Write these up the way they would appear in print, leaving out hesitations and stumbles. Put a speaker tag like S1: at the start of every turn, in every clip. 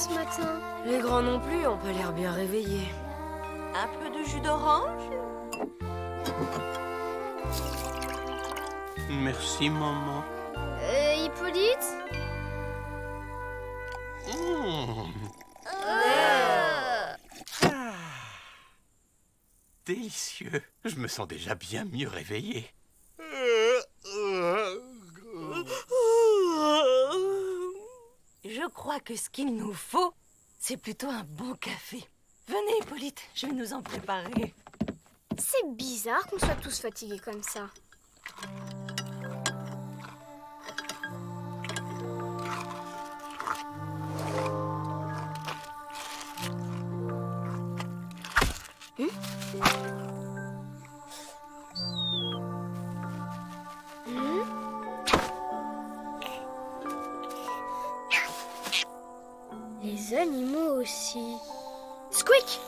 S1: ce matin?
S2: Les grands non plus ont pas l'air bien réveillés.
S3: Un peu de jus d'orange?
S4: Merci, maman.
S1: Hippolyte?
S4: Délicieux. Je me sens déjà bien mieux réveillé.
S3: Je crois que ce qu'il nous faut, c'est plutôt un bon café. Venez, Hippolyte, je vais nous en préparer.
S1: C'est bizarre qu'on soit tous fatigués comme ça. Les animaux aussi. Squeak!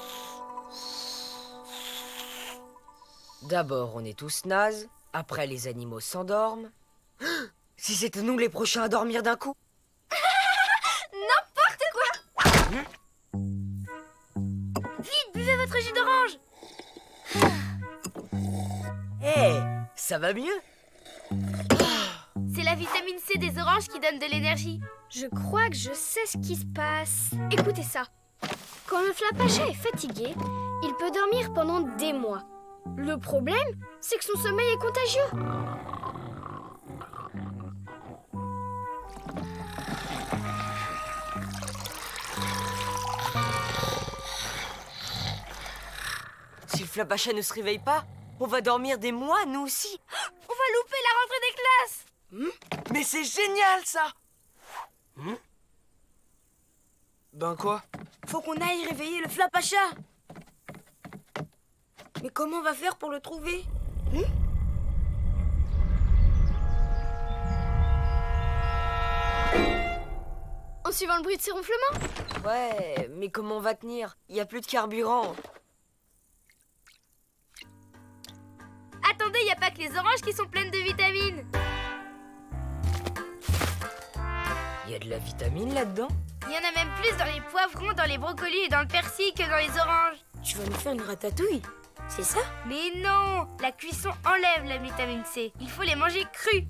S2: D'abord, on est tous nazes. Après, les animaux s'endorment. Si c'était nous les prochains à dormir d'un coup.
S1: N'importe quoi! Vite, buvez votre jus d'orange!
S2: Hé, ça va mieux?
S1: C'est la vitamine C des oranges qui donne de l'énergie. Je crois que je sais ce qui se passe. Écoutez ça. Quand le flapacha est fatigué, il peut dormir pendant des mois. Le problème, c'est que son sommeil est contagieux.
S2: Si le flapacha ne se réveille pas, on va dormir des mois, nous aussi.
S1: On va louper la rentrée des classes.
S5: Mais c'est génial, ça! Ben quoi?
S2: Faut qu'on aille réveiller le flapacha. Mais comment on va faire pour le trouver?
S1: En suivant le bruit de ses ronflements?
S2: Ouais, mais comment on va tenir? Il y a plus de carburant.
S1: Attendez, il n'y a pas que les oranges qui sont pleines de vitamines.
S2: Il y a de la vitamine là-dedans?
S1: Il y en a même plus dans les poivrons, dans les brocolis et dans le persil que dans les oranges.
S2: Tu vas nous faire une ratatouille, c'est ça?
S1: Mais non, la cuisson enlève la vitamine C. Il faut les manger crus.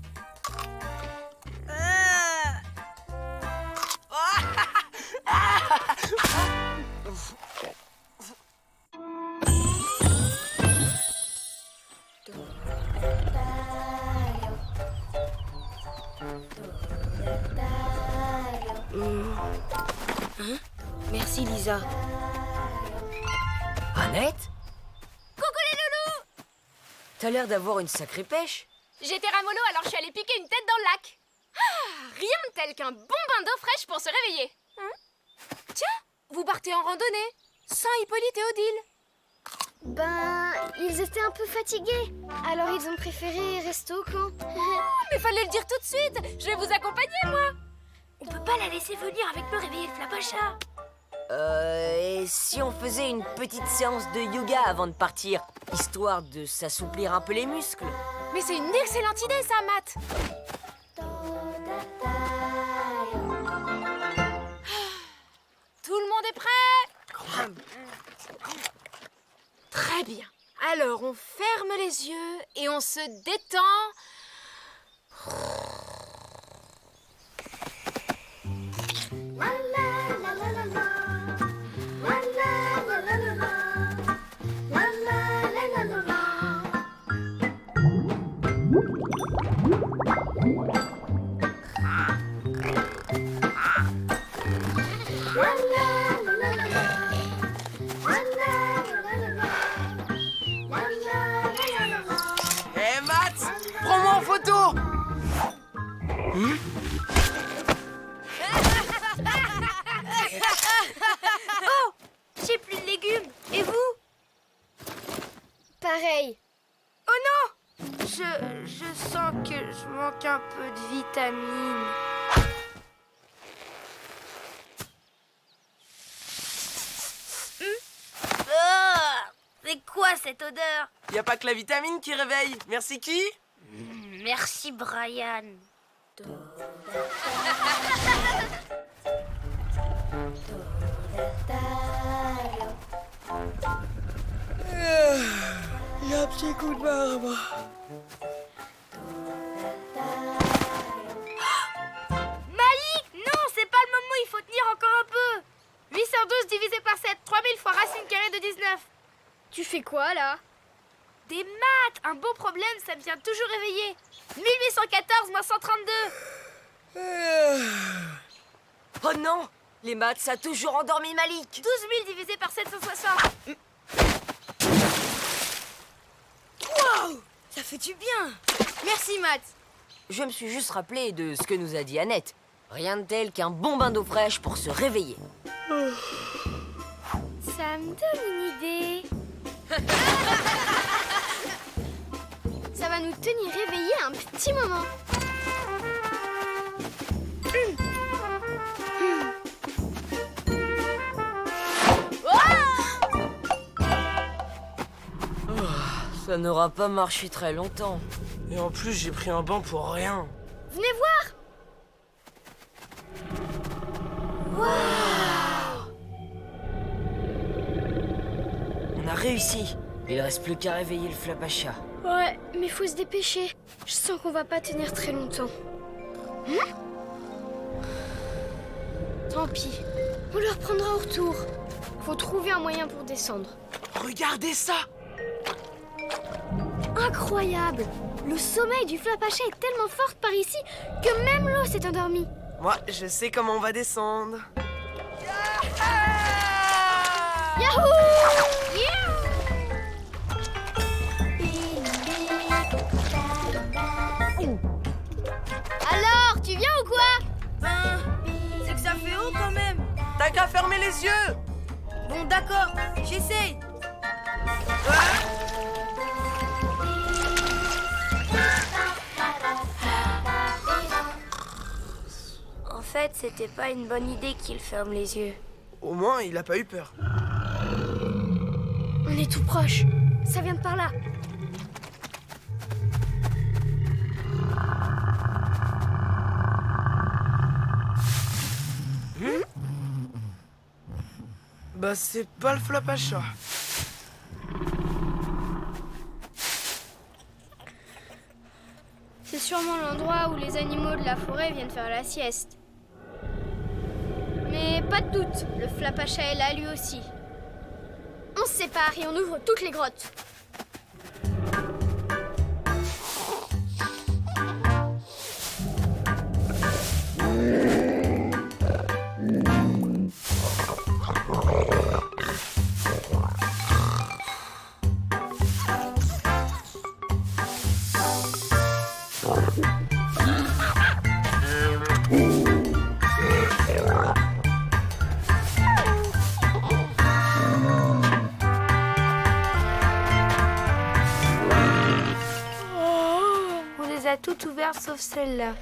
S2: Merci, Lisa. Annette?
S1: Coucou les loulous!
S2: T'as l'air d'avoir une sacrée pêche.
S1: J'étais ramolo, alors je suis allée piquer une tête dans le lac. Rien de tel qu'un bon bain d'eau fraîche pour se réveiller. Tiens, vous partez en randonnée, sans Hippolyte et Odile. Ben, ils étaient un peu fatigués. Alors ils ont préféré rester au camp. Mais fallait le dire tout de suite. Je vais vous accompagner, moi. On peut pas la laisser venir avec nous réveiller le flapacha.
S2: Et si on faisait une petite séance de yoga avant de partir, histoire de s'assouplir un peu les muscles?
S1: Mais c'est une excellente idée, ça, Matt. Tout le monde est prêt? Très bien. Alors, on ferme les yeux et on se détend.
S5: Hé, Matt! Prends-moi en photo!
S1: Oh, j'ai plus de légumes. Et vous? Pareil. Oh non! Je sens que je manque un peu de vitamines. C'est quoi cette odeur?
S5: Y a pas que la vitamine qui réveille. Merci qui?
S1: Merci, Brian.
S5: coup de main, moi.
S1: Malik, non, c'est pas le moment, il faut tenir encore un peu. 812 divisé par 7, 3000 fois racine carrée de 19. Tu fais quoi, là? Des maths. Un beau problème, ça me vient toujours réveiller. 1814 moins 132.
S2: Oh non! Les maths, ça a toujours endormi Malik!
S1: 12 000 divisé par 760.
S2: Wow! Ça fait du bien!
S1: Merci, Matt.
S2: Je me suis juste rappelé de ce que nous a dit Annette. Rien de tel qu'un bon bain d'eau fraîche pour se réveiller.
S1: Ça me donne une idée. Ça va nous tenir réveillés un petit moment.
S2: Ça n'aura pas marché très longtemps.
S5: Et en plus, j'ai pris un banc pour rien.
S1: Venez voir.
S2: On a réussi. Il reste plus qu'à réveiller le Flapacha.
S1: Ouais, mais faut se dépêcher. Je sens qu'on va pas tenir très longtemps. Tant pis. On le reprendra au retour. Faut trouver un moyen pour descendre.
S5: Regardez ça!
S1: Incroyable! Le sommeil du Flapacha est tellement fort par ici que même l'eau s'est endormie.
S5: Moi, je sais comment on va descendre.
S1: Yahoo! Alors, tu viens ou quoi?
S3: Ben, c'est que ça fait haut quand même.
S5: T'as qu'à fermer les yeux!
S3: Bon, d'accord, j'essaye.
S1: En fait, c'était pas une bonne idée qu'il ferme les yeux.
S5: Au moins, il a pas eu peur.
S1: On est tout proche. Ça vient de par là.
S5: Bah, c'est pas le Flapacha.
S1: C'est sûrement l'endroit où les animaux de la forêt viennent faire la sieste. Mais pas de doute, le Flapacha est là lui aussi. On se sépare et on ouvre toutes les grottes. On les a toutes ouvertes sauf celle-là.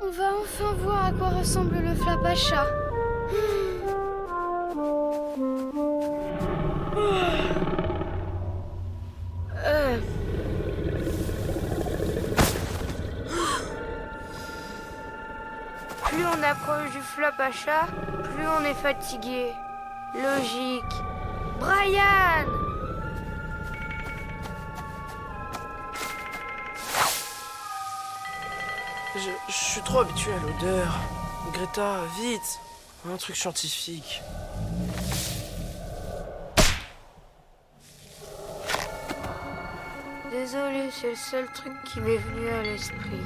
S1: On va enfin voir à quoi ressemble le Flapacha. Plus on approche du Flapacha, plus on est fatigué. Logique. Brian!
S5: Je suis trop habitué à l'odeur. Greta, vite! Un truc scientifique.
S1: Désolé, c'est le seul truc qui m'est venu à l'esprit.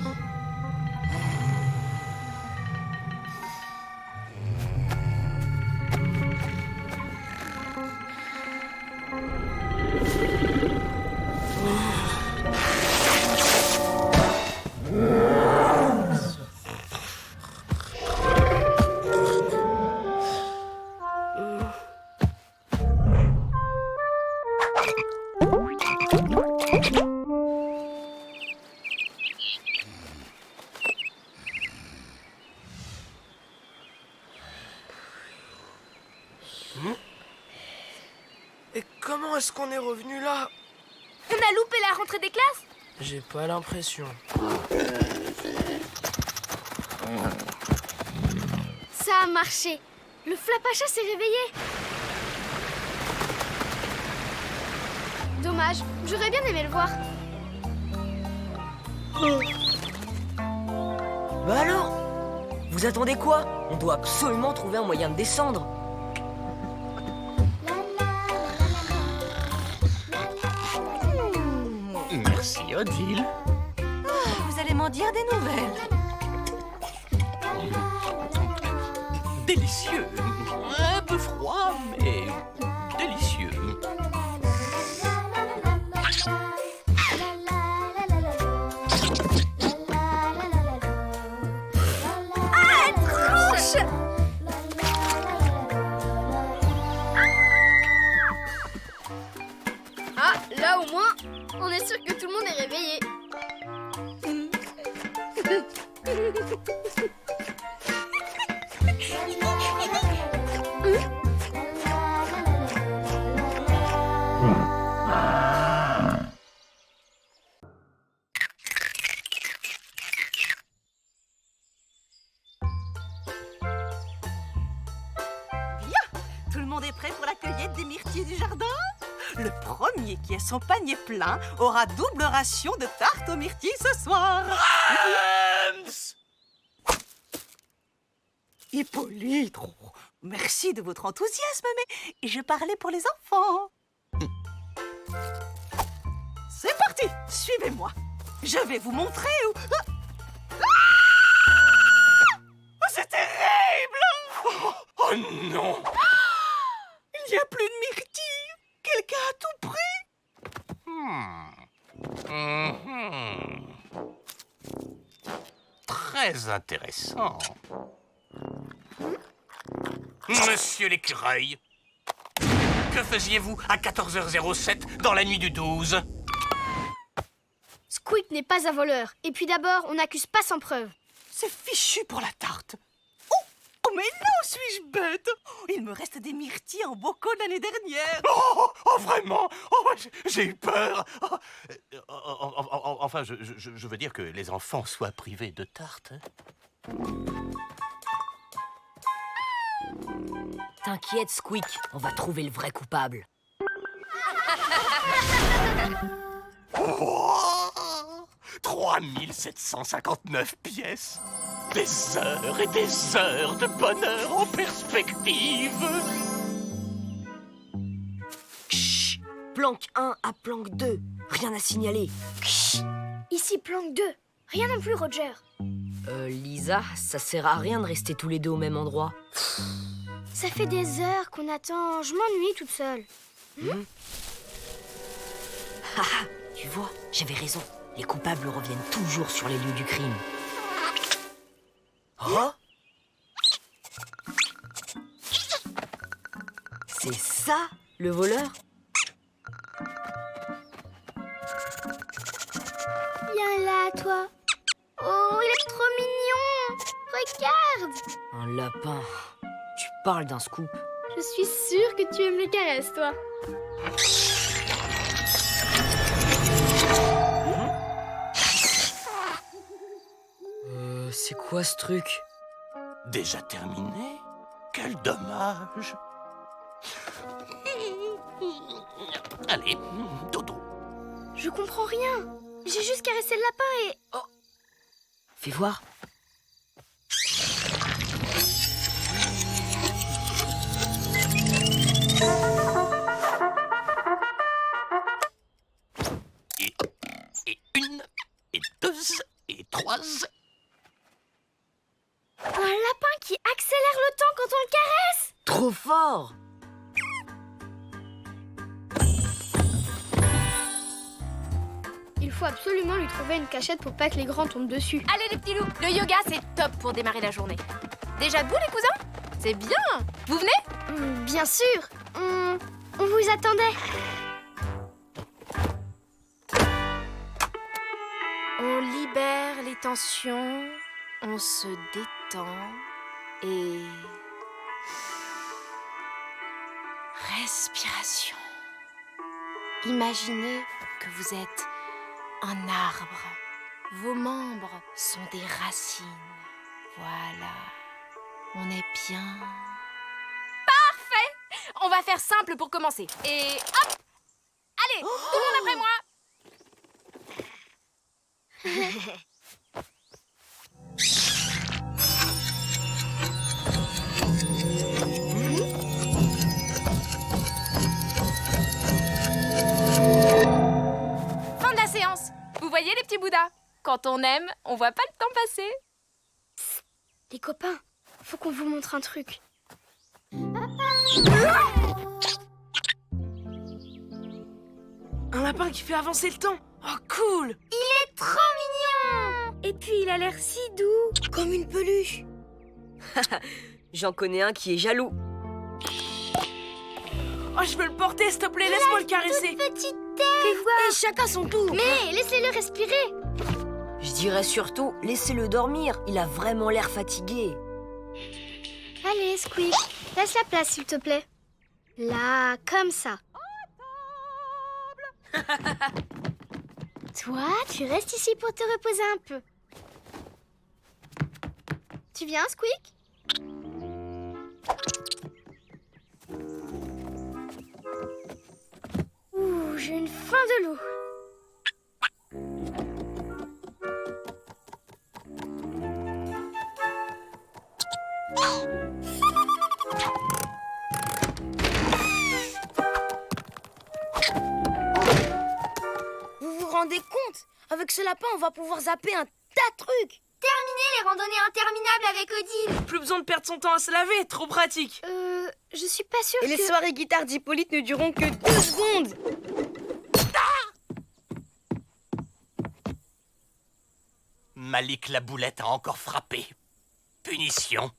S5: Et comment est-ce qu'on est revenu là?
S1: On a loupé la rentrée des classes?
S5: J'ai pas l'impression.
S6: Ça a marché. Le Flapacha s'est réveillé. Dommage, j'aurais bien aimé le voir.
S2: Bah alors? Vous attendez quoi? On doit absolument trouver un moyen de descendre.
S4: Merci, Odile.
S3: Vous allez m'en dire des nouvelles.
S4: Délicieux. Un peu froid, mais délicieux.
S6: Ah, là au moins, on est sûr que tout le monde est réveillé.
S3: Tout le monde est prêt pour la cueillette des myrtilles du jardin? Le premier qui a son panier plein aura double ration de tarte aux myrtilles ce soir. Hippolyte, oh, merci de votre enthousiasme, mais je parlais pour les enfants. C'est parti, suivez-moi. Je vais vous montrer où... C'est terrible!
S4: Oh non!
S3: Il n'y a plus de myrtilles. Quelqu'un a tout pris.
S4: Très intéressant. Monsieur l'écureuil, que faisiez-vous à 14h07 dans la nuit du 12?
S6: Squeak n'est pas un voleur. Et puis d'abord, on n'accuse pas sans preuve.
S3: C'est fichu pour la tarte. Oh, mais non, suis-je bête? Il me reste des myrtilles en bocaux de l'année dernière.
S4: Oh, vraiment? Oh, j'ai eu peur. Enfin, je veux dire que les enfants soient privés de tarte.
S2: T'inquiète, Squeak, on va trouver le vrai coupable.
S4: Oh, 3759 pièces. Des heures et des heures de bonheur en perspective.
S2: Chut! Planque 1 à planque 2. Rien à signaler. Chut!
S6: Ici, planque 2. Rien non plus, Roger.
S2: Lisa, ça sert à rien de rester tous les deux au même endroit.
S6: Ça fait des heures qu'on attend. Je m'ennuie toute seule.
S2: Haha, tu vois, j'avais raison. Les coupables reviennent toujours sur les lieux du crime. Oh! C'est ça, le voleur?
S6: Viens là, toi. Oh, il est trop mignon. Regarde.
S2: Un lapin. Tu parles d'un scoop.
S6: Je suis sûre que tu aimes les caresses, toi.
S2: C'est quoi ce truc?
S4: Déjà terminé? Quel dommage. Allez, dodo.
S6: Je comprends rien. J'ai juste caressé le lapin et...
S2: Oh. Fais voir.
S4: Et une, et deux, et trois.
S6: Un lapin qui accélère le temps quand on le caresse.
S2: Trop fort!
S6: Il faut absolument lui trouver une cachette pour pas que les grands tombent dessus.
S1: Allez les petits loups, le yoga c'est top pour démarrer la journée. Déjà debout les cousins? C'est bien. Vous venez?
S6: Bien sûr. On vous attendait.
S1: On libère les tensions, on se détend et... Respiration. Imaginez que vous êtes un arbre. Vos membres sont des racines. Voilà. On est bien. Parfait! On va faire simple pour commencer. Et hop! Allez, tout le monde après moi! Fin de la séance. Vous voyez les petits bouddhas? Quand on aime, on voit pas le temps passer.
S6: Les copains, faut qu'on vous montre un truc.
S5: Un lapin qui fait avancer le temps. Oh, cool!
S6: Il est trop mignon! Et puis il a l'air si doux, comme une peluche.
S2: J'en connais un qui est jaloux.
S5: Oh, je veux le porter, s'il te plaît, laisse-moi le caresser.
S6: Petite tête. Fais voir. Et chacun son tour. Mais laissez-le respirer.
S2: Je dirais surtout, laissez-le dormir. Il a vraiment l'air fatigué.
S6: Allez, Squeak, laisse la place, s'il te plaît. Là, comme ça. Toi, tu restes ici pour te reposer un peu. Tu viens, Squeak? Ouh, j'ai une faim de loup.
S7: Vous vous rendez compte? Avec ce lapin, on va pouvoir zapper un tas de trucs.
S6: Terminer les randonnées interminables avec Odile.
S5: Plus besoin de perdre son temps à se laver, trop pratique.
S6: Je suis pas sûre
S7: Et les
S6: que...
S7: soirées guitare d'Hippolyte ne dureront que 2 secondes.
S4: Malik la boulette a encore frappé. Punition.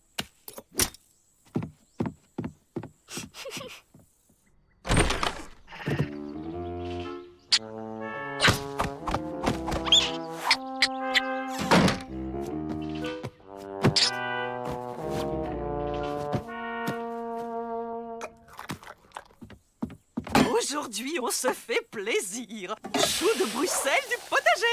S3: Aujourd'hui, on se fait plaisir. Choux de Bruxelles du potager.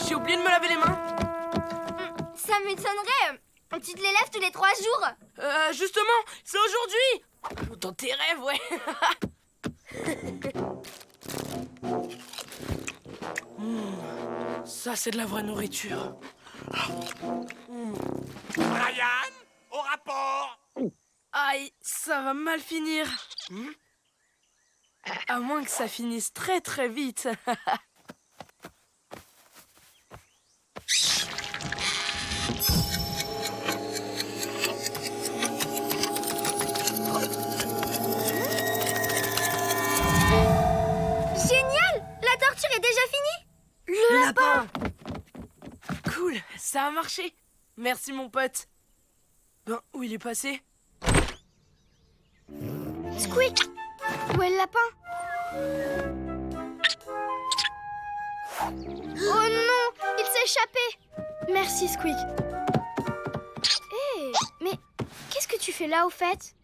S5: J'ai oublié de me laver les mains.
S6: Ça m'étonnerait. Tu te les lèves tous les 3 jours.
S5: Justement, c'est aujourd'hui. Dans tes rêves, ouais. Ça, c'est de la vraie nourriture.
S4: Brian, au rapport.
S5: Aïe, ça va mal finir. À moins que ça finisse très très vite.
S6: Génial! La torture est déjà finie.
S5: Le lapin. Cool, ça a marché. Merci mon pote. Ben, où il est passé?
S6: Squeak, où est le lapin? Oh non, il s'est échappé. Merci, Squeak. Hé, mais qu'est-ce que tu fais là, au fait?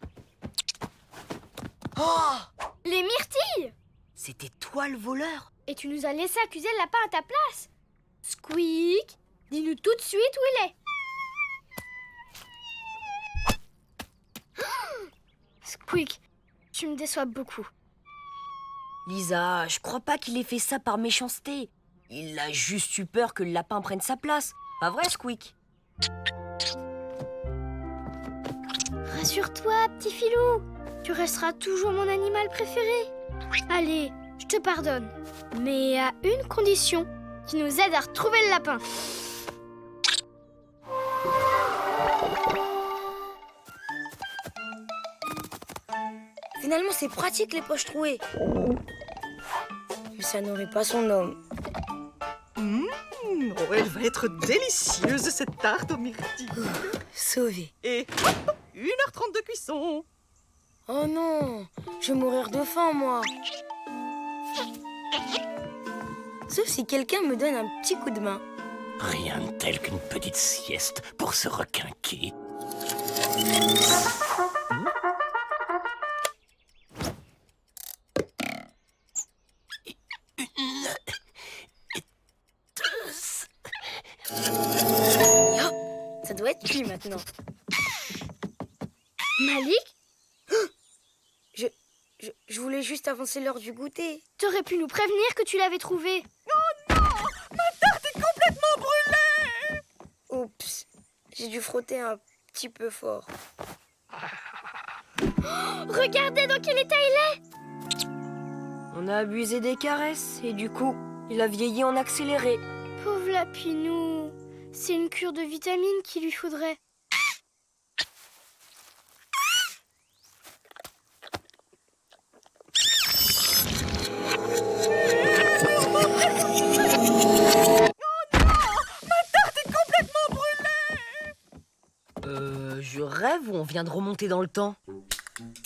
S2: Oh!
S6: Les myrtilles!
S2: C'était toi le voleur?
S6: Et tu nous as laissé accuser le lapin à ta place. Squeak, dis-nous tout de suite où il est. Squeak, tu me déçois beaucoup.
S2: Lisa, je crois pas qu'il ait fait ça par méchanceté. Il a juste eu peur que le lapin prenne sa place. Pas vrai, Squeak?
S6: Rassure-toi, petit filou. Tu resteras toujours mon animal préféré. Allez, je te pardonne. Mais à une condition. Tu nous aides à retrouver le lapin.
S7: Finalement, c'est pratique les poches trouées. Mais ça n'aurait pas son nom.
S3: Oh, elle va être délicieuse, cette tarte aux myrtilles.
S7: Sauvé.
S3: Et 1h30 de cuisson.
S7: Oh non, je vais mourir de faim, moi. Sauf si quelqu'un me donne un petit coup de main.
S4: Rien de tel qu'une petite sieste pour se requinquer.
S7: Ça doit être cuit maintenant.
S6: Malik,
S7: Je voulais juste avancer l'heure du goûter.
S6: t'aurais pu nous prévenir que tu l'avais trouvé.
S7: Oups, j'ai dû frotter un petit peu fort.
S6: Regardez dans quel état il est.
S2: On a abusé des caresses et du coup, il a vieilli en accéléré.
S6: Pauvre Lapinou. C'est une cure de vitamines qu'il lui faudrait.
S2: Je rêve ou on vient de remonter dans le temps?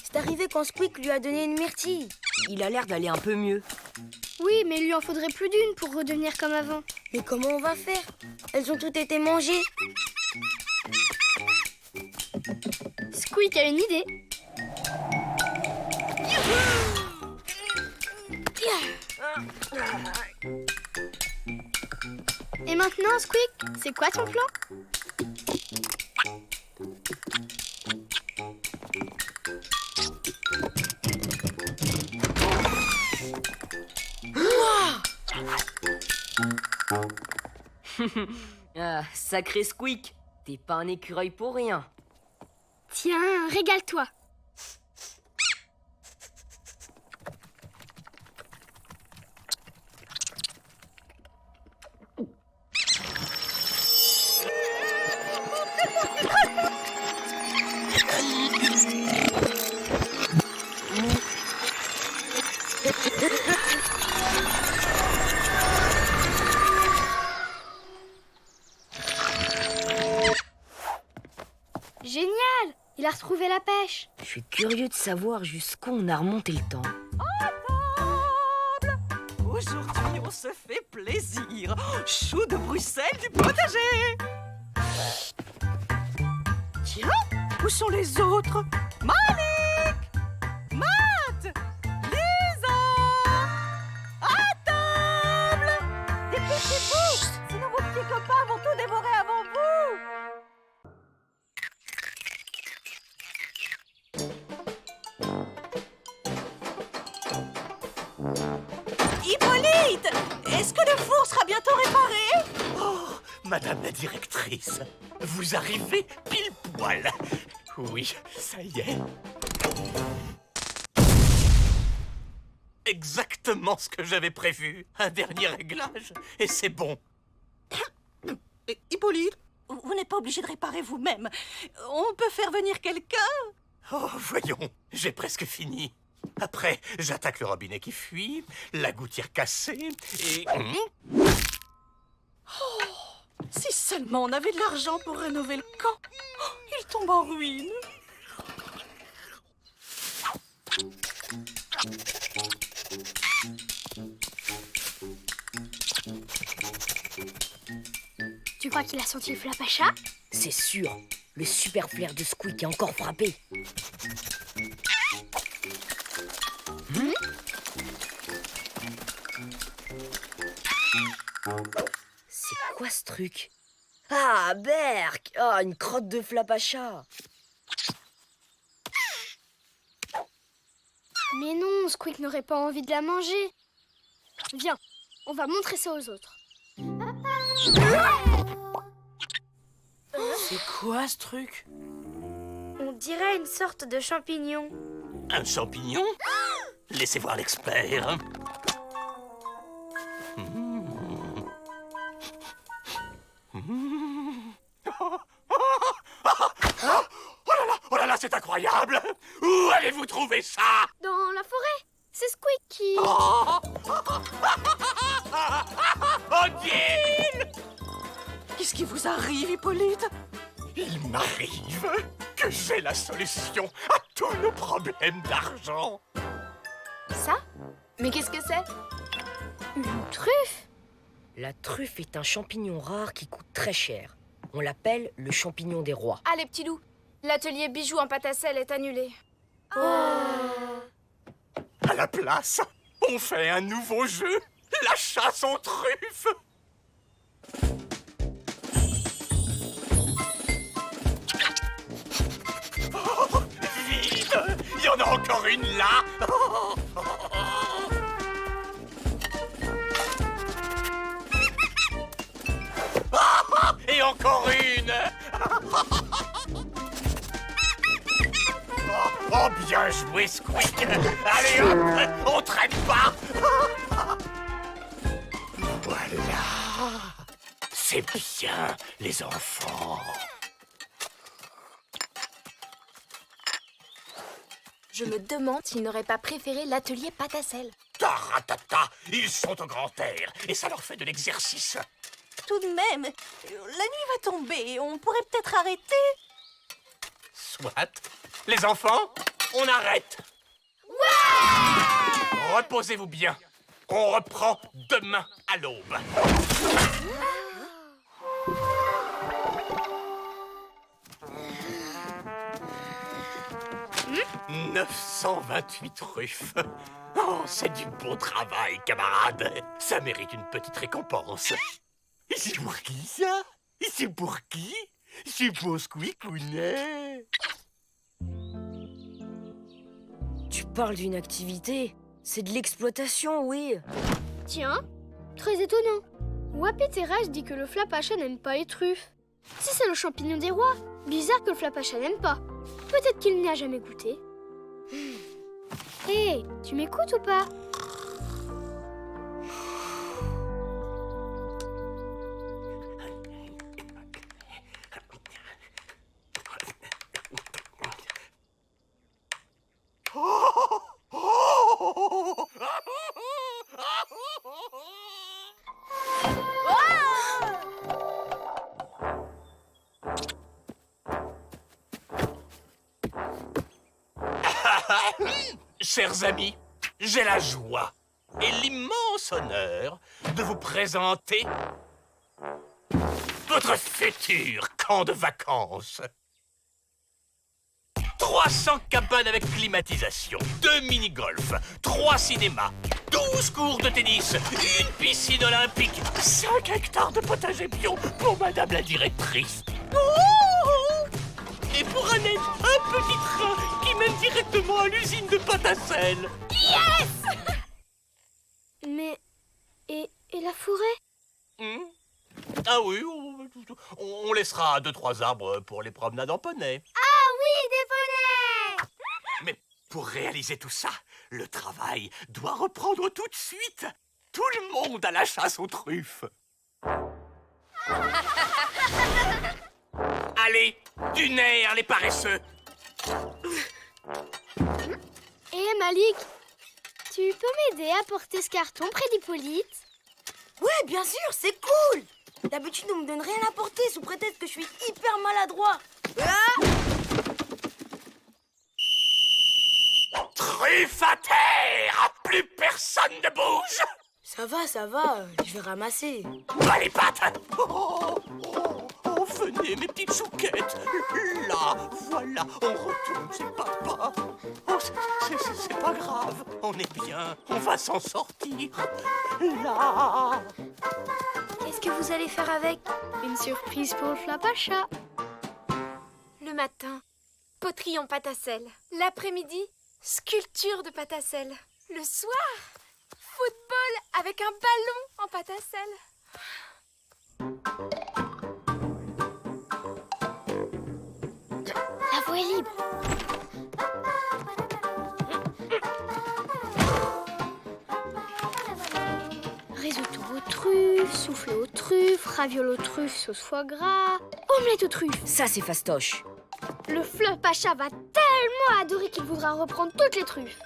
S7: C'est arrivé quand Squeak lui a donné une myrtille.
S2: Il a l'air d'aller un peu mieux.
S6: Oui, mais il lui en faudrait plus d'une pour redevenir comme avant.
S7: Mais comment on va faire? Elles ont toutes été mangées.
S6: Squeak a une idée. Et maintenant, Squeak, c'est quoi ton plan?
S2: Ah, sacré Squeak, t'es pas un écureuil pour rien.
S6: Tiens, régale-toi. Génial! Il a retrouvé la pêche.
S2: Je suis curieux de savoir jusqu'où on a remonté le temps.
S3: Aujourd'hui, on se fait plaisir. Choux de Bruxelles du potager. Tiens, où sont les autres? Malik, Matt, Lisa, à table. Dépêchez-vous, sinon vos petits copains vont tout dévorer avant vous. Hippolyte, est-ce que le four sera bientôt réparé?
S4: Oh, Madame la directrice, vous arrivez pile poil. Oui, ça y est. Exactement ce que j'avais prévu. Un dernier réglage, et c'est bon.
S3: Hippolyte, vous n'êtes pas obligé de réparer vous-même. On peut faire venir quelqu'un.
S4: Oh, voyons, j'ai presque fini. Après, j'attaque le robinet qui fuit, la gouttière cassée, et...
S3: Si seulement on avait de l'argent pour rénover le camp. Oh, il tombe en ruine.
S6: Tu crois qu'il a senti le flap à chat?
S2: C'est sûr, le super flair de Squeak est encore frappé. C'est quoi ce truc? Ah, Berk! Ah, une crotte de flap à chat.
S6: Mais non, Squeak n'aurait pas envie de la manger. Viens, on va montrer ça aux autres.
S5: C'est quoi ce truc?
S7: On dirait une sorte de champignon.
S4: Un champignon? Laissez voir l'expert. Oh là là, c'est incroyable! Où allez-vous trouver ça?
S6: Dans la forêt, c'est Squeak qui...
S4: Oh, Odile!
S3: Qu'est-ce qui vous arrive, Hippolyte?
S4: Il m'arrive que j'ai la solution à tous nos problèmes d'argent.
S1: Ça? Mais qu'est-ce que c'est?
S6: Une truffe?
S2: La truffe est un champignon rare qui coûte très cher. On l'appelle le champignon des rois.
S1: Ah, les petits loups, l'atelier bijoux en pâte à sel est annulé.
S4: À la place, on fait un nouveau jeu, la chasse aux truffes. Oh, vite, il y en a encore une là. Et encore une. Oh, bien joué, Squeak. Allez hop, on traîne pas. Voilà. C'est bien, les enfants.
S1: Je me demande s'ils n'auraient pas préféré l'atelier pâte à sel.
S4: Taratata, ils sont au grand air et ça leur fait de l'exercice.
S3: Tout de même, la nuit va tomber. On pourrait peut-être arrêter.
S4: Soit. Les enfants, on arrête. Ouais! Reposez-vous bien. On reprend demain à l'aube. 928 truffes. Oh, c'est du beau travail, camarade. Ça mérite une petite récompense. Et c'est pour qui, ça? Et c'est pour qui? C'est pour Squeakounet.
S2: Tu parles d'une activité? C'est de l'exploitation, oui.
S6: Tiens, très étonnant. Wapéterage dit que le flapacha n'aime pas les truffes. Si c'est le champignon des rois, bizarre que le flapacha n'aime pas. Peut-être qu'il n'y a jamais goûté. Hé, tu m'écoutes ou pas?
S4: Chers amis, j'ai la joie et l'immense honneur de vous présenter votre futur camp de vacances. 300 cabanes avec climatisation, 2 mini-golf, 3 cinémas, 12 cours de tennis, une piscine olympique, 5 hectares de potager bio pour madame la directrice. Oh! Et pour Annette, un petit train qui mène directement à l'usine de pâte à sel.
S6: Mais... Et la forêt?
S4: Ah oui, on laissera 2-3 arbres pour les promenades en poney.
S6: Oui, des poneys!
S4: Mais pour réaliser tout ça, le travail doit reprendre tout de suite. Tout le monde à la chasse aux truffes. Allez, du nerf, les paresseux.
S6: Hé Malik, tu peux m'aider à porter ce carton près d'Hippolyte?
S7: Ouais, bien sûr, c'est cool. D'habitude, on me donne rien à porter sous prétexte que je suis hyper maladroit.
S4: Truffes à terre. Plus personne ne bouge.
S7: Ça va, je vais ramasser.
S4: Pas les pattes. Oh, venez, mes petites chouquettes. Là, voilà, on retourne chez papa. Oh, c'est pas grave, on est bien, on va s'en sortir. Là.
S6: Qu'est-ce que vous allez faire avec? Une surprise pour le flapacha.
S1: Le matin, poterie en pâte à sel. L'après-midi, sculpture de pâte à sel. Le soir, football avec un ballon en pâte à sel.
S6: La voie est libre. Risotto aux truffes, soufflé aux truffes, ravioles aux truffes, sauce foie gras, omelette aux truffes.
S2: Ça, c'est fastoche.
S6: Le flapacha va tellement adorer qu'il voudra reprendre toutes les truffes.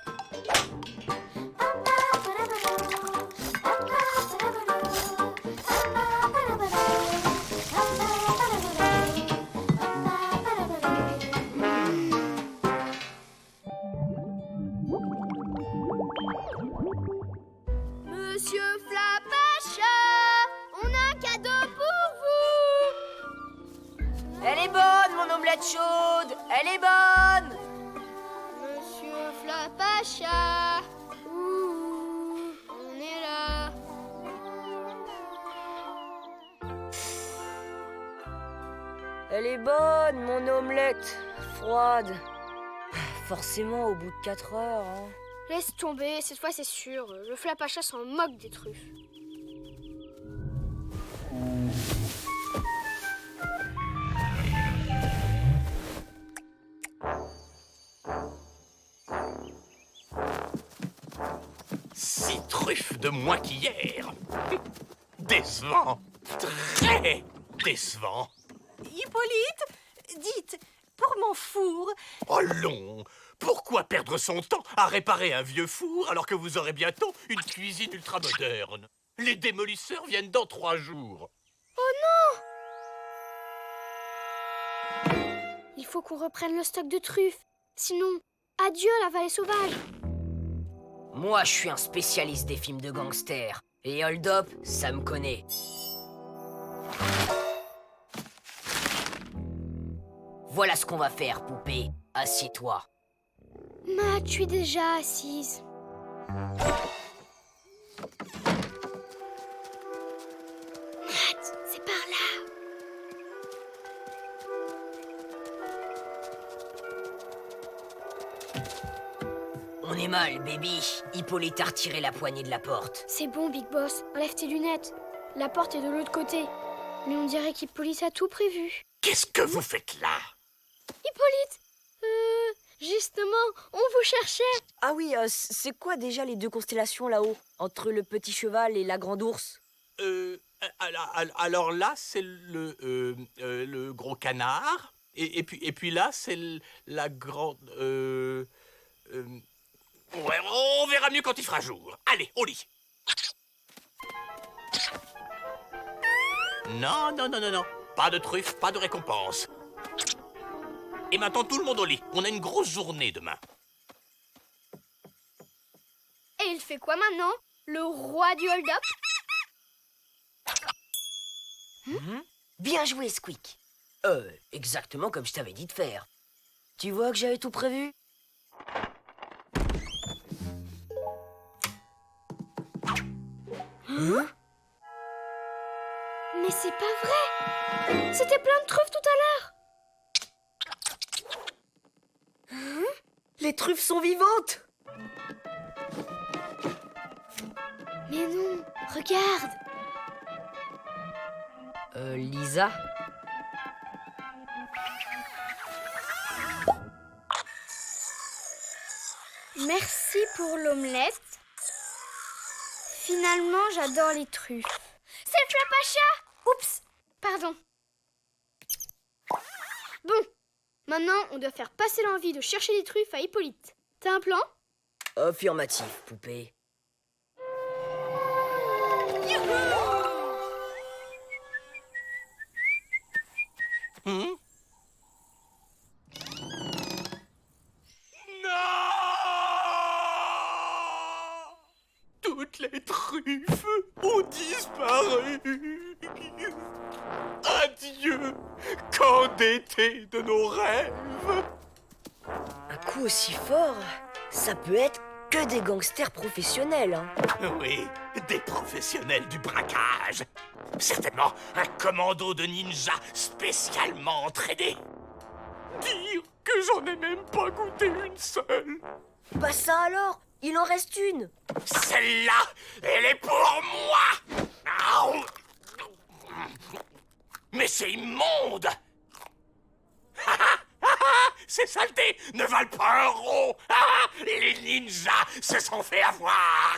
S2: Elle est bonne!
S6: Monsieur Flapacha. Ouh, on est là.
S2: Elle est bonne, mon omelette. Froide. Forcément au bout de 4 heures. Hein.
S6: Laisse tomber, cette fois c'est sûr. Le Flapacha s'en moque des truffes.
S4: Six truffes de moins qu'hier. Décevant. Très décevant.
S3: Hippolyte, dites, pour mon four,
S4: Oh non! Pourquoi perdre son temps à réparer un vieux four alors que vous aurez bientôt une cuisine ultramoderne? Les démolisseurs viennent dans 3 jours.
S6: Il faut qu'on reprenne le stock de truffes. Sinon, adieu la vallée sauvage.
S2: Moi, je suis un spécialiste des films de gangsters. Et Hold Up, ça me connaît. Voilà ce qu'on va faire, poupée. Assieds-toi.
S6: Matt, je suis déjà assise. Matt, c'est par là.
S2: On est mal, baby. Hippolyte a retiré la poignée de la porte.
S6: C'est bon, Big Boss. Enlève tes lunettes. La porte est de l'autre côté. Mais on dirait qu'Hippolyte a tout prévu.
S4: Qu'est-ce que vous faites là?
S6: Hippolyte justement, on vous cherchait.
S2: Ah oui, c'est quoi déjà les 2 constellations là-haut? Entre le petit cheval et la grande ours?
S4: Alors là, c'est le gros canard. Et puis là, c'est la grande... Ouais, on verra mieux quand il fera jour. Allez, au lit. Non. Pas de truffe, pas de récompense. Et maintenant, tout le monde au lit. On a une grosse journée demain.
S6: Et il fait quoi maintenant? Le roi du hold-up?
S2: Bien joué, Squeak. Exactement comme je t'avais dit de faire. Tu vois que j'avais tout prévu?
S6: Mais c'est pas vrai! C'était plein de truffes tout à l'heure!
S2: Les truffes sont vivantes!
S6: Mais non, regarde!
S2: Lisa?
S6: Merci pour l'omelette. Finalement, j'adore les truffes. C'est le Flapacha! Oups! Pardon. Bon, maintenant, on doit faire passer l'envie de chercher des truffes à Hippolyte. T'as un plan?
S2: Affirmatif, poupée.
S4: Non! Toutes les truffes ont disparu. Adieu, camp d'été de nos rêves.
S2: Un coup aussi fort, ça peut être que des gangsters professionnels, hein.
S4: Oui, des professionnels du braquage. Certainement un commando de ninjas spécialement entraîné. Dire que j'en ai même pas goûté une seule.
S2: Bah ça alors, il en reste une.
S4: Celle-là, elle est pour moi. Aouh. Mais c'est immonde. Ces saletés ne valent pas un rond. Les ninjas se sont fait avoir.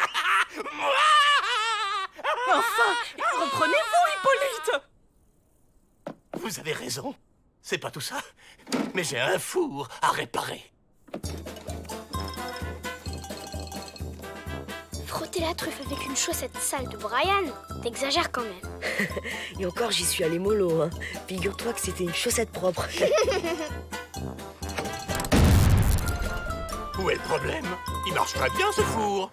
S3: enfin, reprenez-vous, Hippolyte!
S4: Vous avez raison. C'est pas tout ça. Mais j'ai un four à réparer.
S6: Frotter la truffe avec une chaussette sale de Brian, t'exagères quand même.
S2: Et encore, j'y suis allé mollo, hein. Figure-toi que c'était une chaussette propre.
S4: Où est le problème? Il marche très bien, ce four.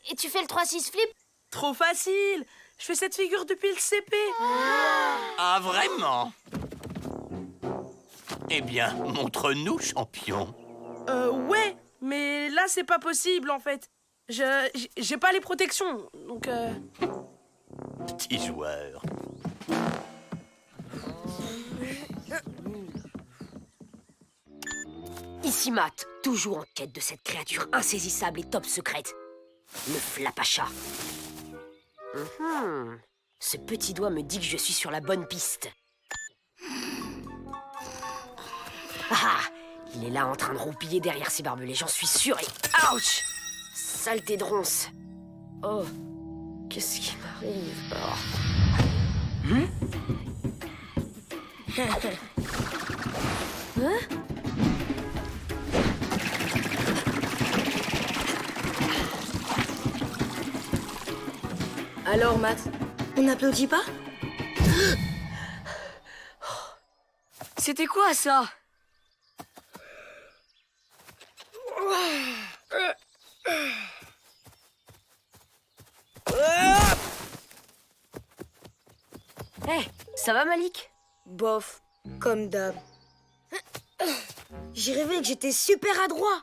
S1: Et tu fais le 3-6 flip?
S5: Trop facile. Je fais cette figure depuis le CP.
S4: Ah, vraiment? Eh bien, montre-nous, champion.
S5: Ouais, mais là, c'est pas possible, en fait. J'ai pas les protections, donc...
S4: Petit joueur.
S2: Ici Matt, toujours en quête de cette créature insaisissable et top secrète. Le Flapacha. Ce petit doigt me dit que je suis sur la bonne piste. Ah! Il est là en train de roupiller derrière ses barbelés, j'en suis sûre et... Ouch! Saleté de ronce. Oh, qu'est-ce qui m'arrive? Hein?
S7: Alors, Matt, on n'applaudit pas?
S2: C'était quoi ça? Hé, ça va Malik?
S7: Bof, comme d'hab. J'ai rêvé que j'étais super adroit.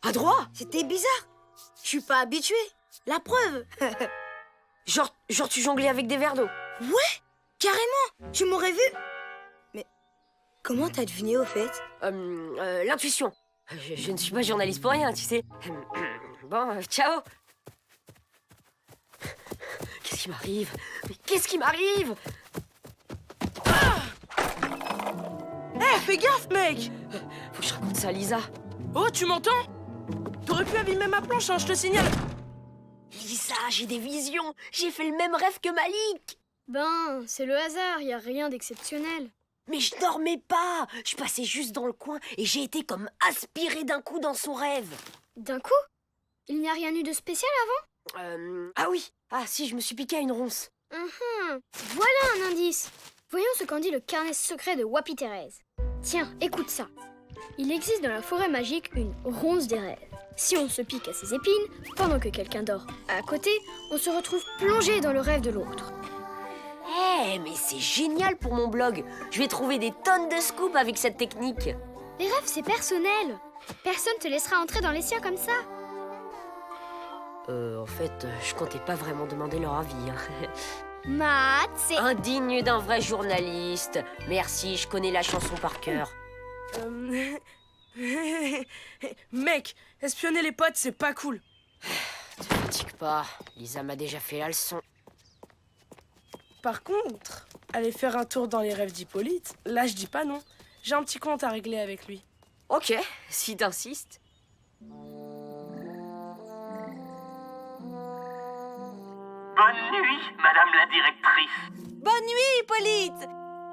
S2: Adroit?
S7: C'était bizarre. Je suis pas habituée. La preuve.
S2: Genre tu jonglais avec des verres d'eau?
S7: Ouais, carrément. Tu m'aurais vu. Mais comment t'as deviné au fait?
S2: L'intuition. Je ne suis pas journaliste pour rien, tu sais. Bon, ciao. Qu'est-ce qui m'arrive? Mais qu'est-ce qui m'arrive?
S5: Fais gaffe, mec!
S2: Faut que je raconte ça à Lisa.
S5: Oh, tu m'entends? T'aurais pu abîmer ma planche, hein, je te signale.
S2: Lisa, j'ai des visions. J'ai fait le même rêve que Malik.
S6: Ben, c'est le hasard, y a rien d'exceptionnel.
S2: Mais je dormais pas. Je passais juste dans le coin et j'ai été comme aspirée d'un coup dans son rêve.
S6: D'un coup? Il n'y a rien eu de spécial avant?
S2: Ah oui. Ah si, je me suis piqué à une ronce.
S6: Voilà un indice. Voyons ce qu'en dit le carnet secret de Wapi Thérèse. Tiens, écoute ça. Il existe dans la forêt magique une ronce des rêves. Si on se pique à ses épines, pendant que quelqu'un dort à côté, on se retrouve plongé dans le rêve de l'autre.
S2: Mais c'est génial pour mon blog. Je vais trouver des tonnes de scoops avec cette technique.
S6: Les rêves, c'est personnel. Personne te laissera entrer dans les siens comme ça.
S2: En fait, je comptais pas vraiment demander leur avis. Hein.
S6: Matt, c'est...
S2: Indigne d'un vrai journaliste. Merci, je connais la chanson par cœur.
S5: Mec, espionner les potes, c'est pas cool.
S2: Te fatigue pas, Lisa m'a déjà fait la leçon.
S5: Par contre, aller faire un tour dans les rêves d'Hippolyte, là je dis pas non. J'ai un petit compte à régler avec lui.
S2: Ok, si t'insistes.
S4: Bonne nuit, madame la directrice.
S3: Bonne nuit, Hippolyte.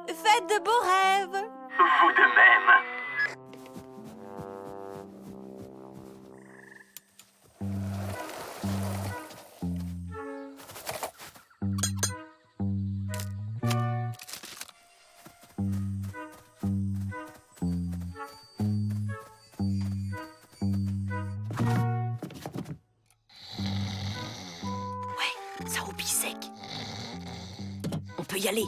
S3: Faites de beaux rêves.
S4: Vous de même.
S2: Ça roupille sec. On peut y aller.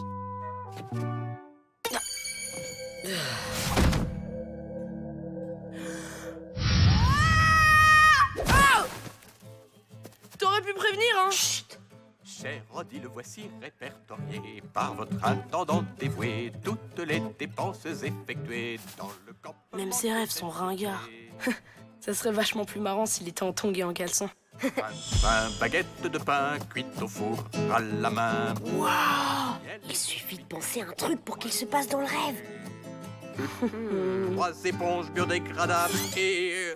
S5: T'aurais pu prévenir, hein?
S2: Chut.
S4: Cher Roddy, le voici répertorié par votre intendant dévoué. Toutes les dépenses effectuées dans le camp.
S5: Même ses rêves sont ringards. Ça serait vachement plus marrant s'il était en tongs et en caleçon.
S4: 20 baguettes de pain cuites au four à la main.
S2: Waouh! Il suffit de penser à un truc pour qu'il se passe dans le rêve.
S4: 3 éponges biodégradables et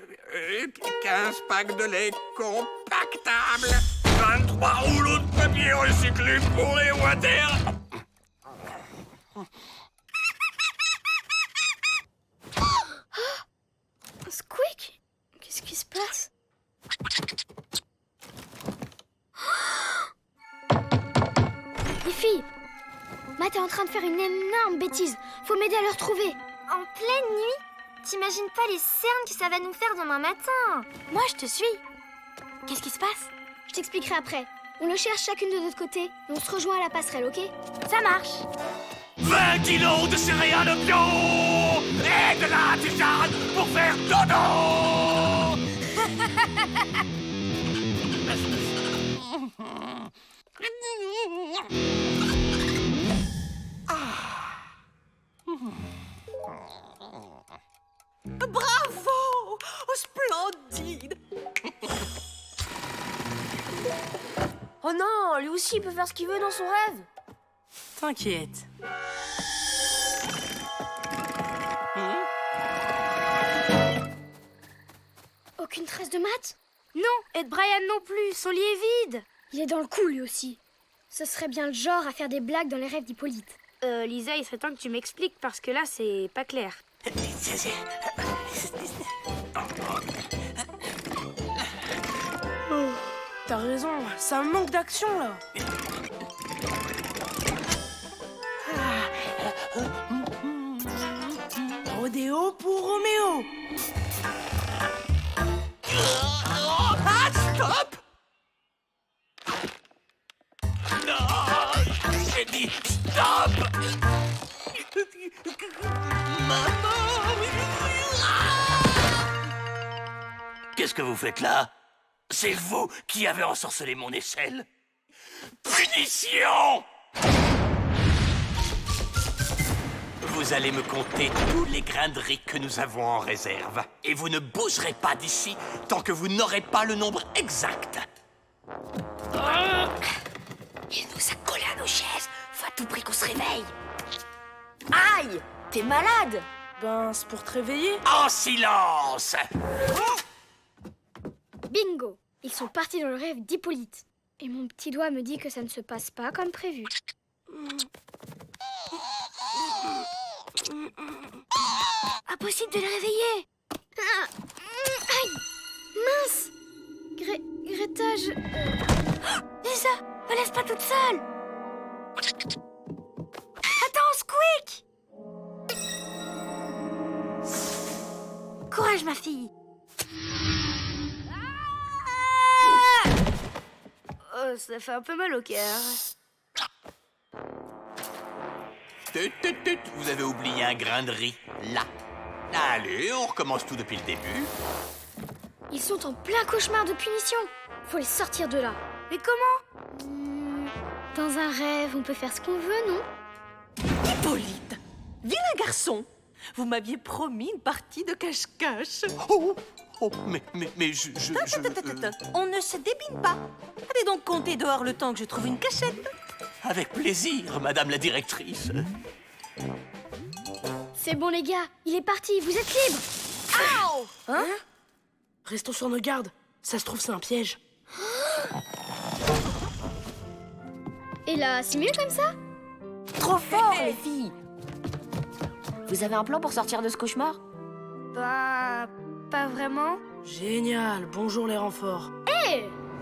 S4: 15 packs de lait compactables. 23 rouleaux de papier recyclé pour les water.
S6: Squeak? Qu'est-ce qui se passe? Les filles! Matt est en train de faire une énorme bêtise. Faut m'aider à le retrouver.
S8: En pleine nuit? T'imagines pas les cernes que ça va nous faire demain matin?
S6: Moi, je te suis. Qu'est-ce qui se passe? Je t'expliquerai après. On le cherche chacune de notre côté et on se rejoint à la passerelle, ok? Ça marche.
S4: 20 kilos de céréales bio et de la tisane pour faire dodo.
S3: Bravo! Oh, splendide!
S2: Oh non, lui aussi il peut faire ce qu'il veut dans son rêve.
S5: T'inquiète.
S6: Aucune trace de Matt?
S8: Non, et de Brian non plus, son lit est vide.
S6: Il est dans le coup lui aussi. Ce serait bien le genre à faire des blagues dans les rêves d'Hippolyte.
S8: Lisa, il serait temps que tu m'expliques parce que là, c'est pas clair.
S5: T'as raison, ça manque d'action là. Rodéo pour Roméo.
S4: Ah, stop! Non, j'ai dit stop! Maman! Qu'est-ce que vous faites là? C'est vous qui avez ensorcelé mon aisselle? Punition! Vous allez me compter tous les grains de riz que nous avons en réserve. Et vous ne bougerez pas d'ici tant que vous n'aurez pas le nombre exact.
S2: Il nous a collé à nos chaises. Faut à tout prix qu'on se réveille. Aïe! T'es malade?
S5: Ben, c'est pour te réveiller.
S4: En silence!
S6: Bingo! Ils sont partis dans le rêve d'Hippolyte. Et mon petit doigt me dit que ça ne se passe pas comme prévu.
S8: Impossible de le réveiller.
S6: Ah, aïe! Mince! Greta, je...
S8: Lisa, me laisse pas toute seule. Attends, Squeak! Courage, ma fille.
S6: Oh, ça fait un peu mal au cœur.
S4: Tut, tut, tut, vous avez oublié un grain de riz, là. Allez, on recommence tout depuis le début.
S6: Ils sont en plein cauchemar de punition. Faut les sortir de là.
S8: Mais comment?
S6: Dans un rêve, on peut faire ce qu'on veut, non?
S3: Hippolyte, vilain garçon, vous m'aviez promis une partie de cache-cache.
S4: Oh, mais je...
S3: On ne se débine pas. Allez donc compter dehors le temps que je trouve une cachette.
S4: Avec plaisir, madame la directrice.
S6: C'est bon, les gars. Il est parti. Vous êtes libres.
S5: Hein? Restons sur nos gardes. Ça se trouve, c'est un piège.
S6: Et là, c'est mieux comme ça?
S2: Trop fort, les filles. Vous avez un plan pour sortir de ce cauchemar?
S8: Bah, pas vraiment.
S5: Génial. Bonjour les renforts.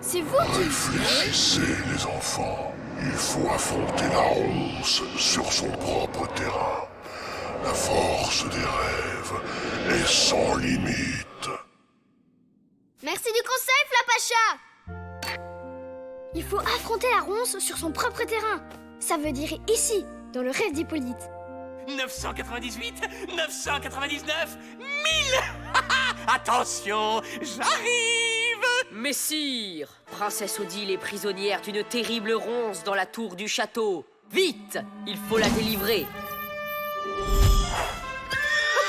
S6: C'est vous qui...
S9: Réfléchissez, les enfants. Il faut affronter la ronce sur son propre terrain. La force des rêves est sans limite.
S6: Merci du conseil, Flapacha. Il faut affronter la ronce sur son propre terrain. Ça veut dire ici, dans le rêve d'Hippolyte.
S4: 998, 999, 1000. Attention, j'arrive.
S2: Messire, Princesse Odile est prisonnière d'une terrible ronce dans la tour du château. Vite, il faut la délivrer.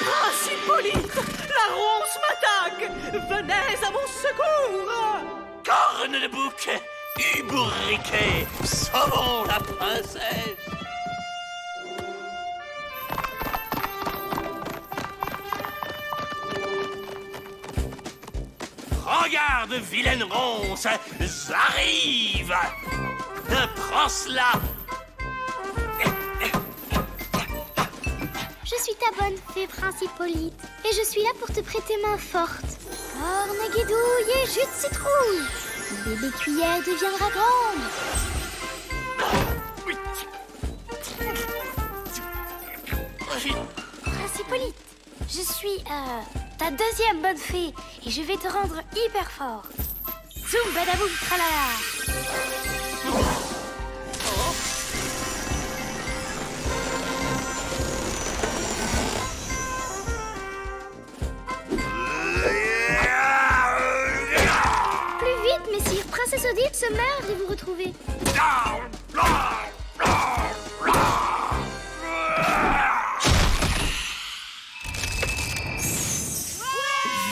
S3: Prince Hippolyte, la ronce m'attaque. Venez à mon secours.
S4: Corne de bouc, Uburriquet, sauvons la princesse. Regarde, vilaine ronce, j'arrive. Prends cela.
S8: Je suis ta bonne fée, Prince Hippolyte. Et je suis là pour te prêter main forte. Corne, guédouille et jus de citrouille. Bébé cuillère deviendra grande. Prince Hippolyte, je suis ta deuxième bonne fée et je vais te rendre hyper fort. Zoom badaboum tralala. Plus vite, messire. Princesse Odile se meurt de vous retrouver.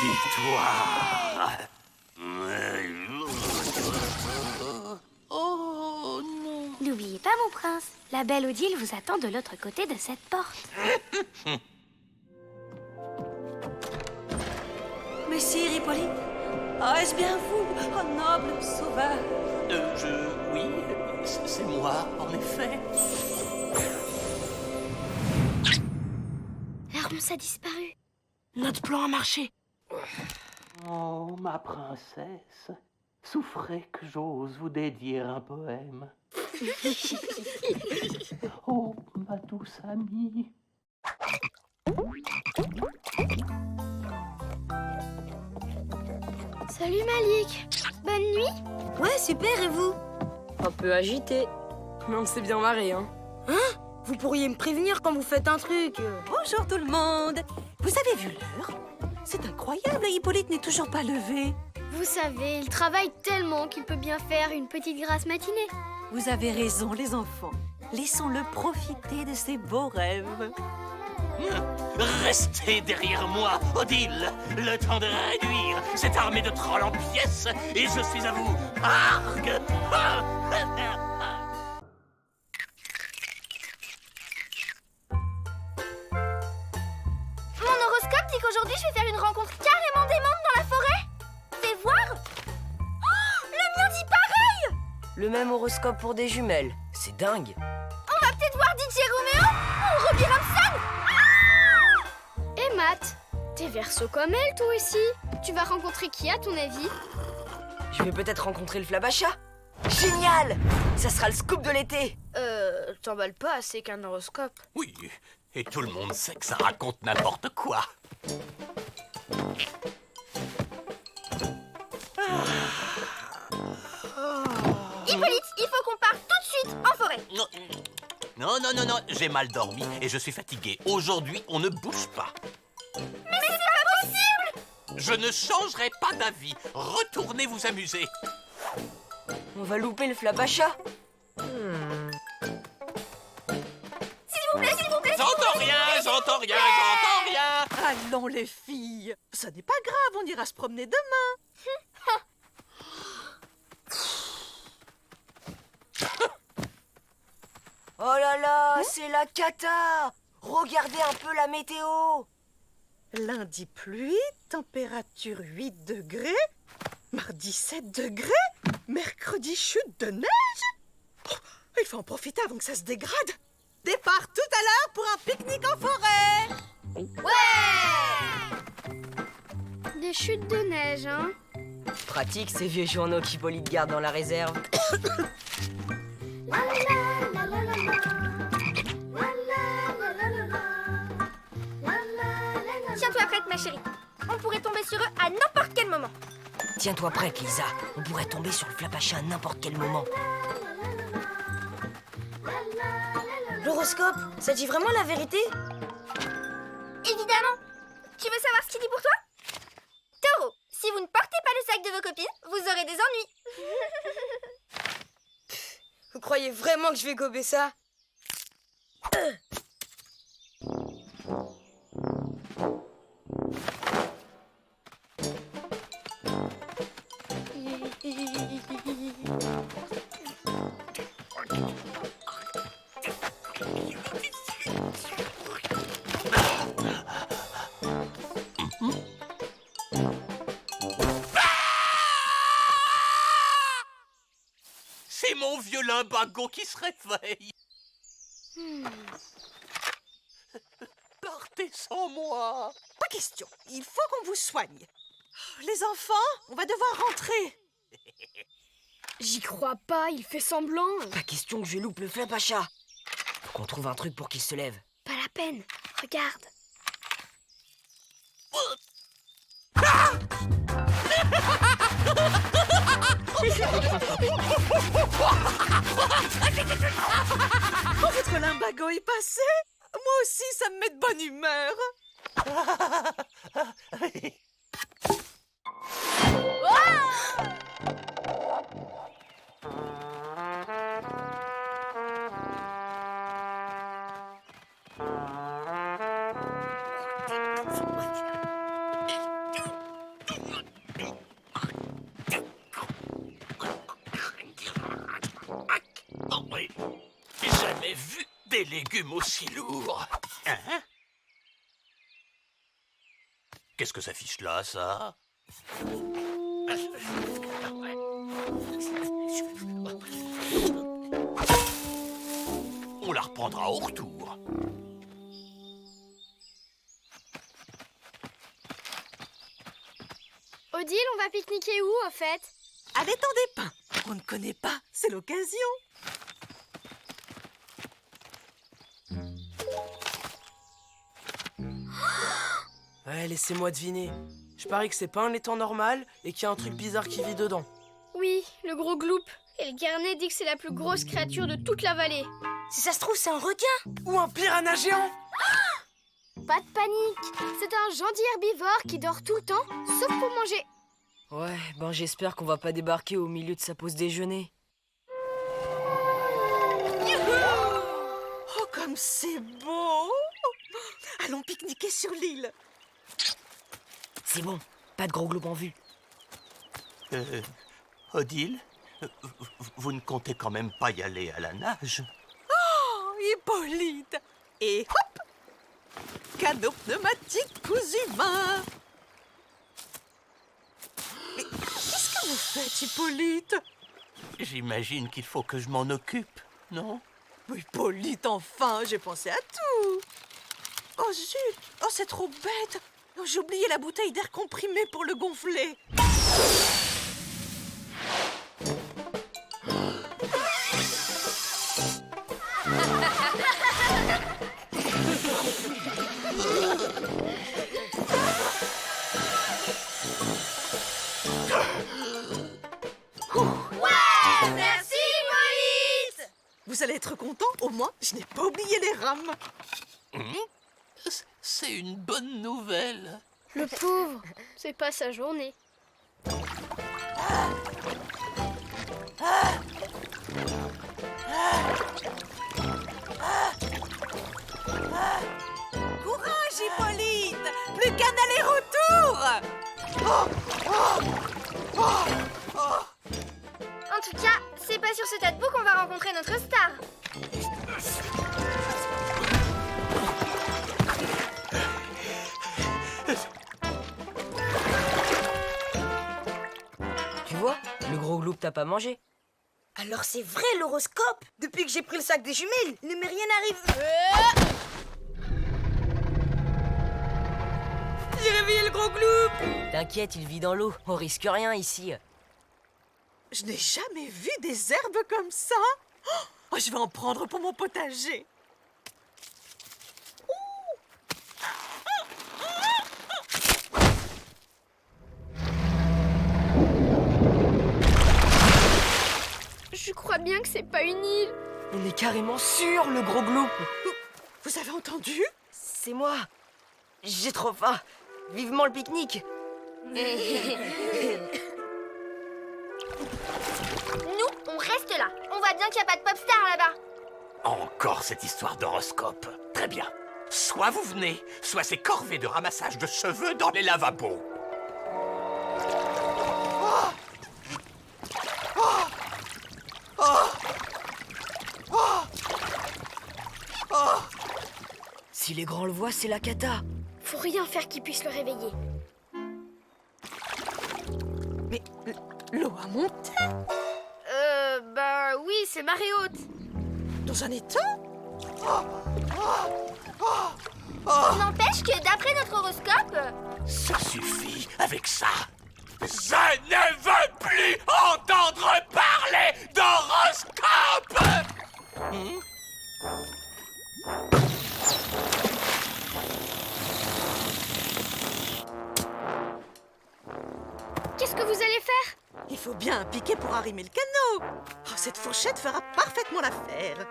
S4: Victoire.
S8: N'oubliez pas, mon prince. La belle Odile vous attend de l'autre côté de cette porte.
S3: Messire Hippolyte, est-ce bien vous, oh noble sauveur?
S4: Oui, c'est moi, en effet.
S6: La ronce a disparu.
S5: Notre plan a marché.
S4: Oh, ma princesse, souffrez que j'ose vous dédier un poème. Oh, ma douce amie.
S6: Salut Malik. Bonne nuit.
S7: Ouais, super, et vous?
S2: Un peu agité.
S5: Mais on s'est bien marré, hein.
S7: Vous pourriez me prévenir quand vous faites un truc.
S3: Bonjour tout le monde. Vous avez vu l'heure? C'est incroyable, Hippolyte n'est toujours pas levé.
S6: Vous savez, il travaille tellement qu'il peut bien faire une petite grasse matinée.
S3: Vous avez raison, les enfants. Laissons-le profiter de ses beaux rêves.
S4: Restez derrière moi, Odile, le temps de réduire cette armée de trolls en pièces, et je suis à vous. Argue.
S8: Mon horoscope dit qu'aujourd'hui je vais faire une rencontre carrément démente dans la forêt. Fais voir. Oh, le mien dit pareil.
S2: Le même horoscope pour des jumelles. C'est dingue.
S8: On va peut-être voir DJ Roméo ou Robbie Ramson.
S6: Et Matt, t'es verso comme elle, toi aussi. Tu vas rencontrer qui, à ton avis?
S2: Je vais peut-être rencontrer le Flabacha. Génial! Ça sera le scoop de l'été.
S6: T'emballes pas assez qu'un horoscope.
S4: Oui, et tout le monde sait que ça raconte n'importe quoi.
S8: Hippolyte, il faut qu'on parte tout de suite en forêt.
S4: Non, j'ai mal dormi et je suis fatigué. Aujourd'hui, on ne bouge pas.
S8: Mais c'est pas possible.
S4: Je ne changerai pas d'avis. Retournez vous amuser.
S2: On va louper le Flabacha.
S8: S'il vous plaît, s'il vous plaît.
S4: J'entends rien.
S3: Allons les filles. Ça n'est pas grave, on ira se promener demain.
S2: Oh là là, c'est la cata. Regardez un peu la météo.
S3: Lundi pluie, température 8 degrés. Mardi 7 degrés. Mercredi chute de neige. Oh, il faut en profiter avant que ça se dégrade. Départ tout à l'heure pour un pique-nique en forêt.
S6: Des chutes de neige, hein?
S2: Pratique ces vieux journaux qu'Hippolyte garde dans la réserve.
S8: Tiens-toi prête, ma chérie. On pourrait tomber sur eux à n'importe quel moment.
S2: Tiens-toi prête, Lisa. On pourrait tomber sur le Flabacha à n'importe quel moment.
S7: L'horoscope, ça dit vraiment la vérité?
S8: Évidemment. Tu veux savoir ce qu'il dit pour toi? Taureau, si vous ne portez pas le sac de vos copines, vous aurez des ennuis.
S7: Vous croyez vraiment que je vais gober ça?
S4: C'est mon vieux lumbago qui se réveille. Partez sans moi.
S3: Pas question, il faut qu'on vous soigne. Les enfants, on va devoir rentrer.
S6: J'y crois pas, il fait semblant.
S2: Pas question que je loupe le Flabacha. Faut qu'on trouve un truc pour qu'il se lève.
S6: Pas la peine, regarde.
S3: Oh, votre limbago est passé. Moi aussi, ça me met de bonne humeur.
S4: Oh oui, j'ai jamais vu des légumes aussi lourds. Hein? Qu'est-ce que ça fiche là, ça? On la reprendra au retour.
S6: Odile, on va pique-niquer où, au fait?
S3: À l'étang des pins. On ne connaît pas, c'est l'occasion.
S5: Ouais, laissez-moi deviner. Je parie que c'est pas un étang normal et qu'il y a un truc bizarre qui vit dedans.
S6: Oui, le gros gloup. Et le carnet dit que c'est la plus grosse créature de toute la vallée.
S7: Si ça se trouve, c'est un requin.
S5: Ou un piranha géant!
S6: Pas de panique, c'est un gentil herbivore qui dort tout le temps, sauf pour manger.
S2: Ouais, ben j'espère qu'on va pas débarquer au milieu de sa pause déjeuner.
S3: Oh, comme c'est beau. Allons pique-niquer sur l'île.
S2: C'est bon, pas de gros globes en vue.
S4: Odile, vous ne comptez quand même pas y aller à la nage?
S3: Oh, Hippolyte. Et hop, canot pneumatique cousu main. Mais qu'est-ce que vous faites, Hippolyte?
S4: J'imagine qu'il faut que je m'en occupe, non?
S3: Hippolyte, enfin, j'ai pensé à tout. Oh zut, oh c'est trop bête. Oh, j'ai oublié la bouteille d'air comprimé pour le gonfler.
S7: Merci, Hippolyte.
S3: Vous allez être content, au moins, je n'ai pas oublié les rames.
S4: C'est une bonne nouvelle.
S6: Le pauvre, c'est pas sa journée.
S3: Courage, Hippolyte. Plus qu'un aller-retour.
S6: En tout cas, c'est pas sur ce tas de boue qu'on va rencontrer notre star.
S2: Tu vois, le gros gloup t'as pas mangé.
S7: Alors c'est vrai l'horoscope. Depuis que j'ai pris le sac des jumelles, il ne m'est rien arrivé. J'ai réveillé le gros gloup.
S2: T'inquiète, il vit dans l'eau, on risque rien ici.
S3: Je n'ai jamais vu des herbes comme ça. Oh, je vais en prendre pour mon potager.
S6: Je crois bien que c'est pas une île.
S2: On est carrément sur le gros gloup.
S3: Vous avez entendu?
S2: C'est moi. J'ai trop faim. Vivement le pique-nique.
S6: Nous, on reste là. On voit bien qu'il n'y a pas de pop star là-bas.
S4: Encore cette histoire d'horoscope. Très bien. Soit vous venez, soit c'est corvée de ramassage de cheveux dans les lavabos.
S2: Si les grands le voient, c'est la cata.
S6: Faut rien faire qui puisse le réveiller.
S3: Mais l'eau a monté
S6: Bah oui, c'est marée haute.
S3: dans un étang.
S6: N'empêche que d'après notre horoscope,
S4: Ça suffit avec ça. Je ne veux plus entendre parler d'horoscope.
S6: qu'est-ce que vous allez faire?
S3: Il faut bien un piquet pour arrimer le canot. Oh, cette fourchette fera parfaitement l'affaire.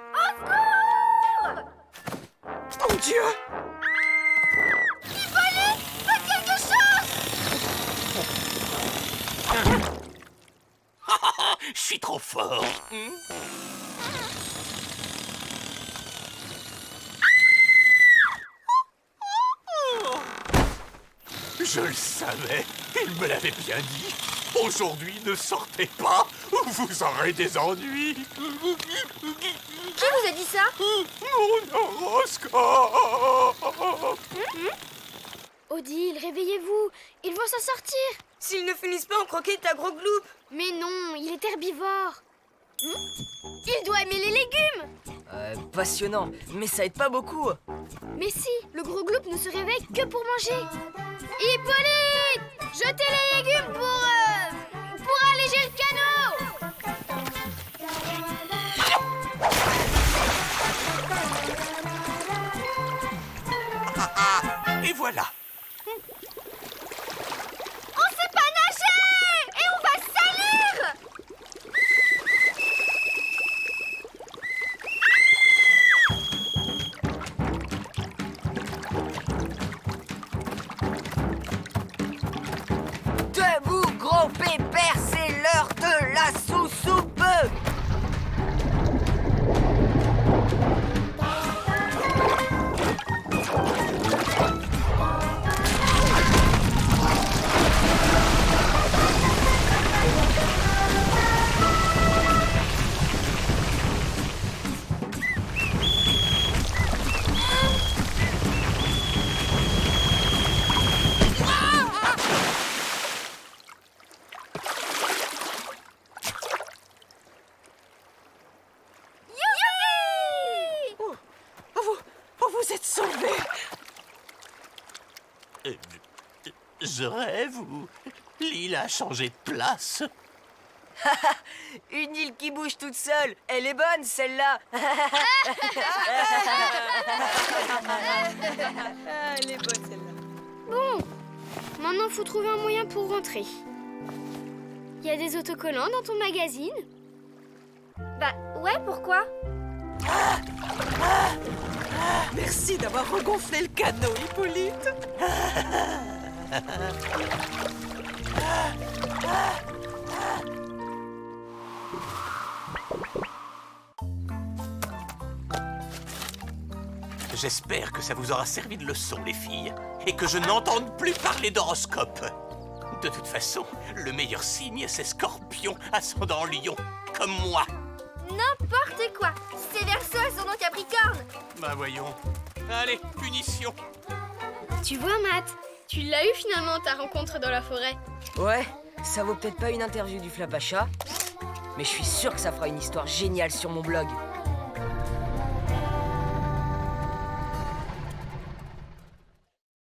S3: Mon Dieu!
S4: Je suis trop fort. Je le savais, il me l'avait bien dit. Aujourd'hui, ne sortez pas, ou vous aurez des ennuis.
S1: Qui vous a dit ça?
S4: Mon horoscope.
S6: Odile, réveillez-vous. Ils vont s'en sortir.
S7: S'ils ne finissent pas en croquette à gros gloup.
S6: Mais non, il est herbivore. Il doit aimer les légumes.
S5: Passionnant, mais ça aide pas beaucoup.
S6: Mais si, le gros gloup ne se réveille que pour manger. Hippolyte, jetez les légumes pour alléger le canot.
S4: Et voilà.
S1: On sait pas nager! Et on va salir!
S7: Debout, gros pépère, c'est l'heure de la sous-soupe.
S3: Vous êtes sauvés.
S4: Je rêve ou l'île a changé de place?
S5: Une île qui bouge toute seule. Elle est bonne, celle-là. Elle est bonne, celle-là.
S6: Bon, maintenant faut trouver un moyen pour rentrer. Il y a des autocollants dans ton magazine?
S1: Bah ouais, pourquoi?
S3: Merci d'avoir regonflé le canot, Hippolyte.
S4: J'espère que ça vous aura servi de leçon, les filles, et que je n'entende plus parler d'horoscope. De toute façon, le meilleur signe, c'est Scorpion, ascendant Lion, comme moi.
S1: N'importe quoi! C'est Verseau, ascendant Capricorne!
S4: Bah voyons. Allez, punition.
S6: Tu vois, Matt, tu l'as eu finalement ta rencontre dans la forêt.
S5: Ouais, ça vaut peut-être pas une interview du Flapacha, mais je suis sûr que ça fera une histoire géniale sur mon blog.